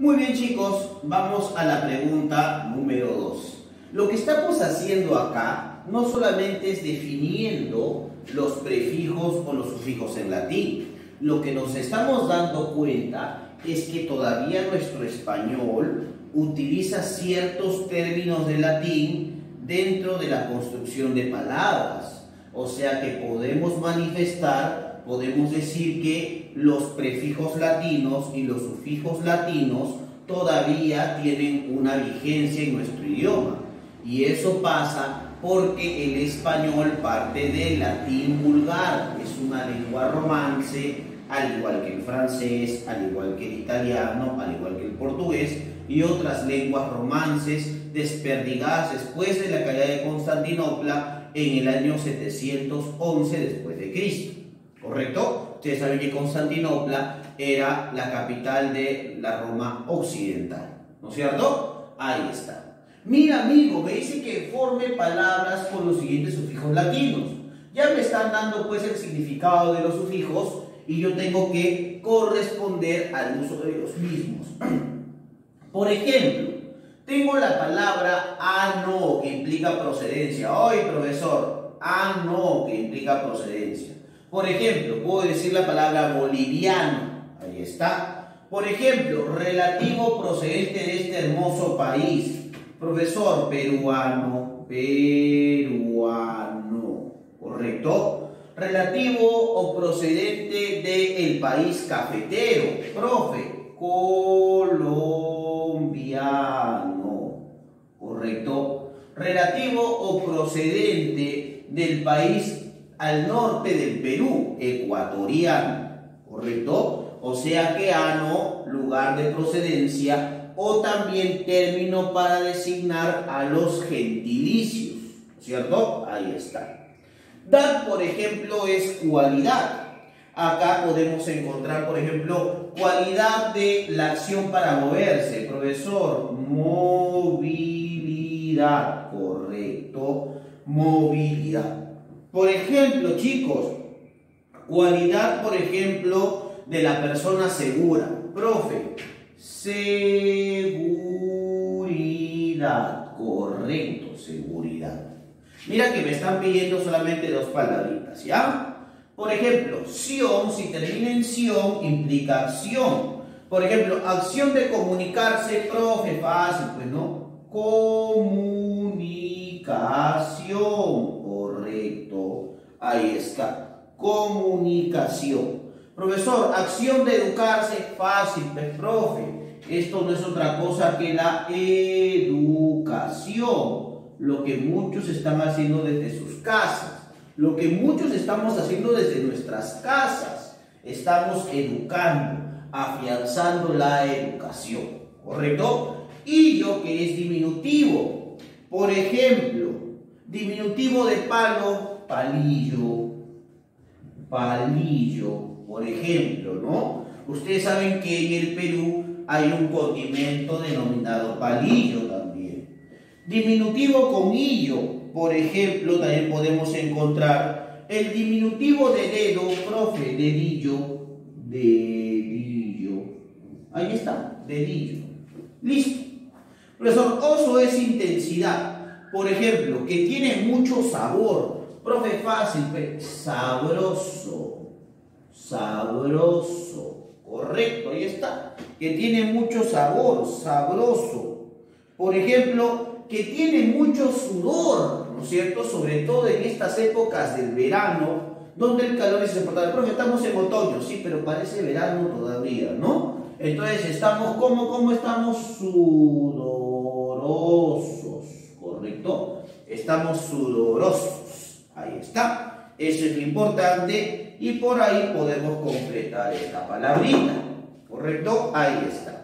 Muy bien, chicos, vamos a la pregunta número 2. Lo que estamos haciendo acá no solamente es definiendo los prefijos o los sufijos en latín. Lo que nos estamos dando cuenta es que todavía nuestro español utiliza ciertos términos de latín dentro de la construcción de palabras. O sea que podemos manifestar, podemos decir que los prefijos latinos y los sufijos latinos todavía tienen una vigencia en nuestro idioma. Y eso pasa porque el español parte del latín vulgar, es una lengua romance, al igual que el francés, al igual que el italiano, al igual que el portugués y otras lenguas romances desperdigadas después de la caída de Constantinopla en el año 711 después de Cristo. ¿Correcto? Ustedes saben que Constantinopla era la capital de la Roma occidental, ¿no es cierto? Ahí está. Mira, amigo, me dice que forme palabras con los siguientes sufijos latinos. Ya me están dando pues el significado de los sufijos y yo tengo que corresponder al uso de los mismos. Por ejemplo, tengo la palabra ano, que implica procedencia. Oye, profesor, ano, que implica procedencia. Por ejemplo, puedo decir la palabra boliviano. Ahí está. Por ejemplo, relativo procedente de este hermoso país. Profesor, peruano, peruano. ¿Correcto? Relativo o procedente del país cafetero. Profe, colombiano. ¿Correcto? Relativo o procedente del país al norte del Perú, ecuatoriano. ¿Correcto? O sea que ano, lugar de procedencia, o también término para designar a los gentilicios. ¿Cierto? Ahí está. Dar, por ejemplo, es cualidad. Acá podemos encontrar, por ejemplo, cualidad de la acción para moverse. Profesor, movilidad. Correcto. Movilidad. Por ejemplo, chicos, cualidad, por ejemplo, de la persona segura. Profe, seguridad. Correcto, seguridad. Mira que me están pidiendo solamente dos palabritas, ¿ya? Por ejemplo, ción, si termina en ción, implica acción. Por ejemplo, acción de comunicarse, profe, fácil, pues, ¿no? Comunicación. Correcto. Ahí está. Comunicación. Profesor, acción de educarse, fácil, pues, profe. Esto no es otra cosa que la educación. Lo que muchos están haciendo desde sus casas. Lo que muchos estamos haciendo desde nuestras casas. Estamos educando, afianzando la educación. ¿Correcto? Y yo, que es diminutivo. Por ejemplo, diminutivo de palo, palillo. Palillo, por ejemplo, ¿no? Ustedes saben que en el Perú hay un condimento denominado palillo también. Diminutivo con illo, por ejemplo, también podemos encontrar el diminutivo de dedo, profe, dedillo, dedillo. Ahí está, dedillo. Listo. Profesor, oso es intensidad. Por ejemplo, que tiene mucho sabor. Profe, fácil, sabroso. Sabroso. Correcto, ahí está. Que tiene mucho sabor, sabroso. Por ejemplo, que tiene mucho sudor, ¿no es cierto? Sobre todo en estas épocas del verano, donde el calor es insoportable. Profe, estamos en otoño, sí, pero parece verano todavía, ¿no? Entonces estamos, ¿cómo estamos? Sudorosos, ¿correcto? Estamos sudorosos, ahí está. Eso es lo importante y por ahí podemos completar esta palabrita, ¿correcto? Ahí está.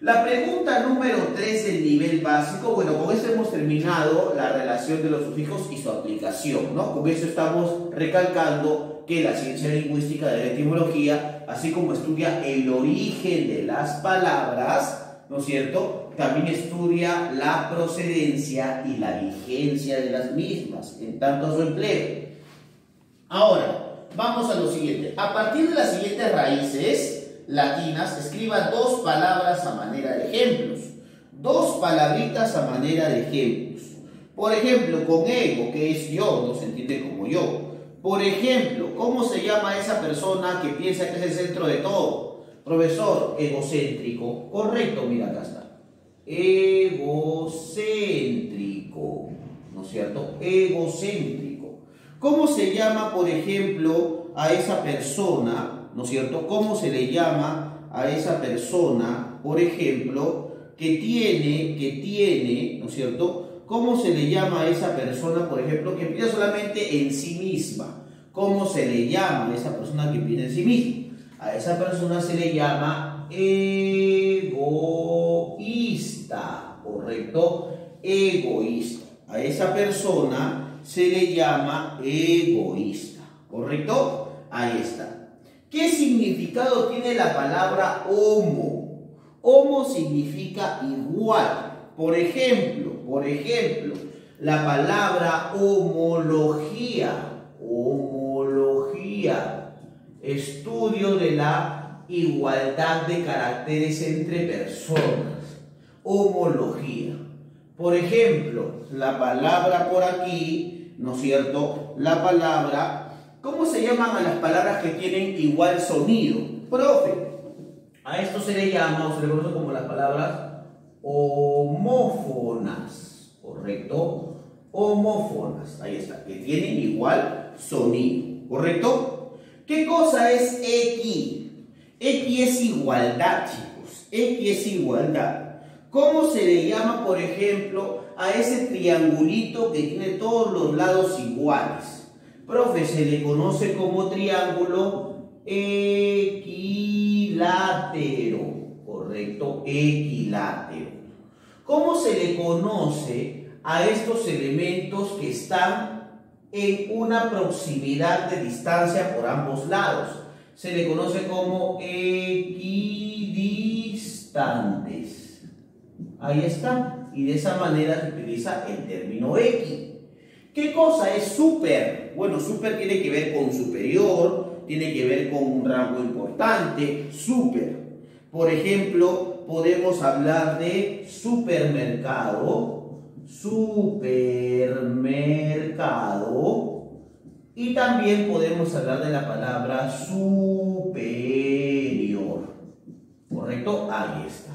La pregunta número 3 del nivel básico, bueno, con eso hemos terminado la relación de los sufijos y su aplicación, ¿no? Con eso estamos recalcando que la ciencia lingüística de la etimología, así como estudia el origen de las palabras, ¿no es cierto?, también estudia la procedencia y la vigencia de las mismas, en tanto su empleo. Ahora, vamos a lo siguiente. A partir de las siguientes raíces, latinas, escriba dos palabras a manera de ejemplos. Dos palabritas a manera de ejemplos. Por ejemplo, con ego, que es yo, no se entiende como yo. Por ejemplo, ¿cómo se llama esa persona que piensa que es el centro de todo? Profesor, egocéntrico. Correcto, mira, acá está. Egocéntrico, ¿no es cierto? Egocéntrico. ¿Cómo se llama, por ejemplo, a esa persona, ¿no es cierto? ¿Cómo se le llama a esa persona, por ejemplo, que tiene, ¿no es cierto? ¿Cómo se le llama a esa persona, por ejemplo, que piensa solamente en sí misma? ¿Cómo se le llama a esa persona que piensa en sí misma? A esa persona se le llama egoísta, ¿correcto? Egoísta. A esa persona se le llama egoísta, ¿correcto? Ahí está. ¿Qué significado tiene la palabra homo? Homo significa igual. Por ejemplo, la palabra homología, estudio de la igualdad de caracteres entre personas, homología. Por ejemplo, la palabra por aquí, ¿no es cierto? La palabra, ¿cómo se llaman a las palabras que tienen igual sonido? Profe, a esto se le llama, o se le conoce como las palabras homófonas, ¿correcto? Homófonas, ahí está, que tienen igual sonido, ¿correcto? ¿Qué cosa es X? X es igualdad, chicos, X es igualdad. ¿Cómo se le llama, por ejemplo, a ese triangulito que tiene todos los lados iguales? Profe, se le conoce como triángulo equilátero, ¿correcto? Equilátero. ¿Cómo se le conoce a estos elementos que están en una proximidad de distancia por ambos lados? Se le conoce como equidistantes. Ahí está. Y de esa manera se utiliza el término X. ¿Qué cosa es súper? Bueno, súper tiene que ver con superior, tiene que ver con un rango importante, súper. Por ejemplo, podemos hablar de supermercado, y también podemos hablar de la palabra superior, ¿correcto? Ahí está.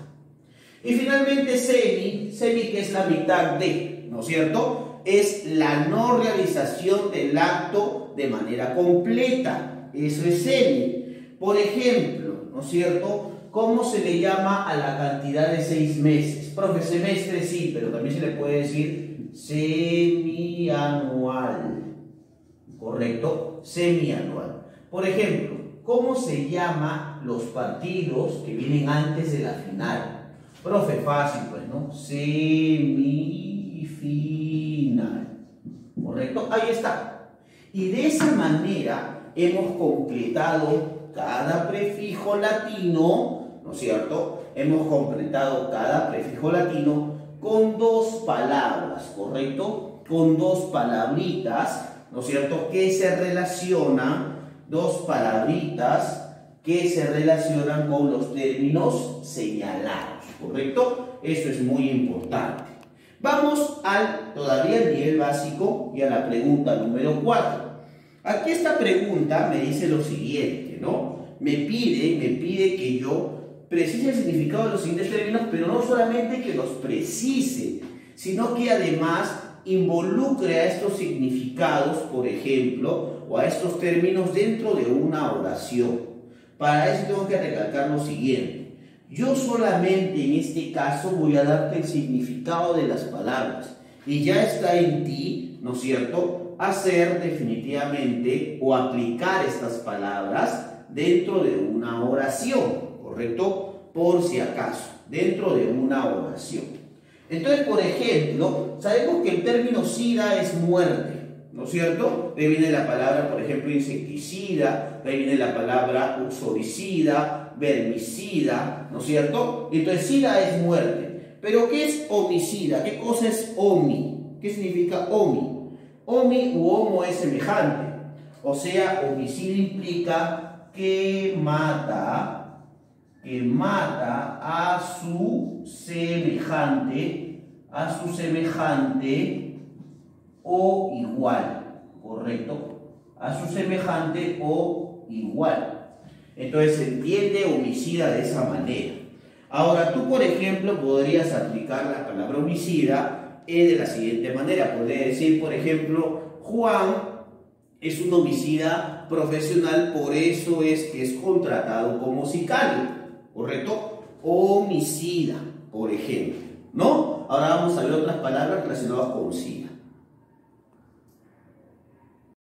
Y finalmente semi que es la mitad de, ¿no es cierto? Es la no realización del acto de manera completa, eso es semi. Por ejemplo, ¿no es cierto? ¿Cómo se le llama a la cantidad de 6 meses? Profe, semestre sí, pero también se le puede decir semianual, ¿correcto? Semianual. Por ejemplo, ¿cómo se llama los partidos que vienen antes de la final? Profe, fácil pues, ¿no? Semifinal, ¿correcto? Ahí está. Y de esa manera hemos completado cada prefijo latino, ¿no es cierto? Hemos completado cada prefijo latino con dos palabras, ¿correcto? Con dos palabritas, ¿no es cierto? Que se relacionan, dos palabritas que se relacionan con los términos señalados, ¿correcto? Eso es muy importante. Vamos todavía al nivel básico y a la pregunta número 4. Aquí esta pregunta me dice lo siguiente, ¿no? Me pide que yo precise el significado de los siguientes términos, pero no solamente que los precise, sino que además involucre a estos significados, por ejemplo, o a estos términos dentro de una oración. Para eso tengo que recalcar lo siguiente. Yo solamente en este caso voy a darte el significado de las palabras y ya está en ti, ¿no es cierto?, hacer definitivamente o aplicar estas palabras dentro de una oración, ¿correcto? Por si acaso, dentro de una oración. Entonces, por ejemplo, sabemos que el término sida es muerte, ¿no es cierto? De ahí viene la palabra, por ejemplo, insecticida, de ahí viene la palabra uxoricida, vermicida, ¿no es cierto? Entonces, sida es muerte. Pero, ¿qué es homicida? ¿Qué cosa es homi? ¿Qué significa homi? Homi u homo es semejante. O sea, homicidio implica que mata que mata a su semejante o igual, ¿correcto? A su semejante o igual. Entonces se entiende homicida de esa manera. Ahora tú, por ejemplo, podrías aplicar la palabra homicida de la siguiente manera. Podría decir, por ejemplo, Juan es un homicida profesional, por eso es que es contratado como sicario, ¿correcto? Homicida, por ejemplo, ¿no? Ahora vamos a ver otras palabras relacionadas con homicida.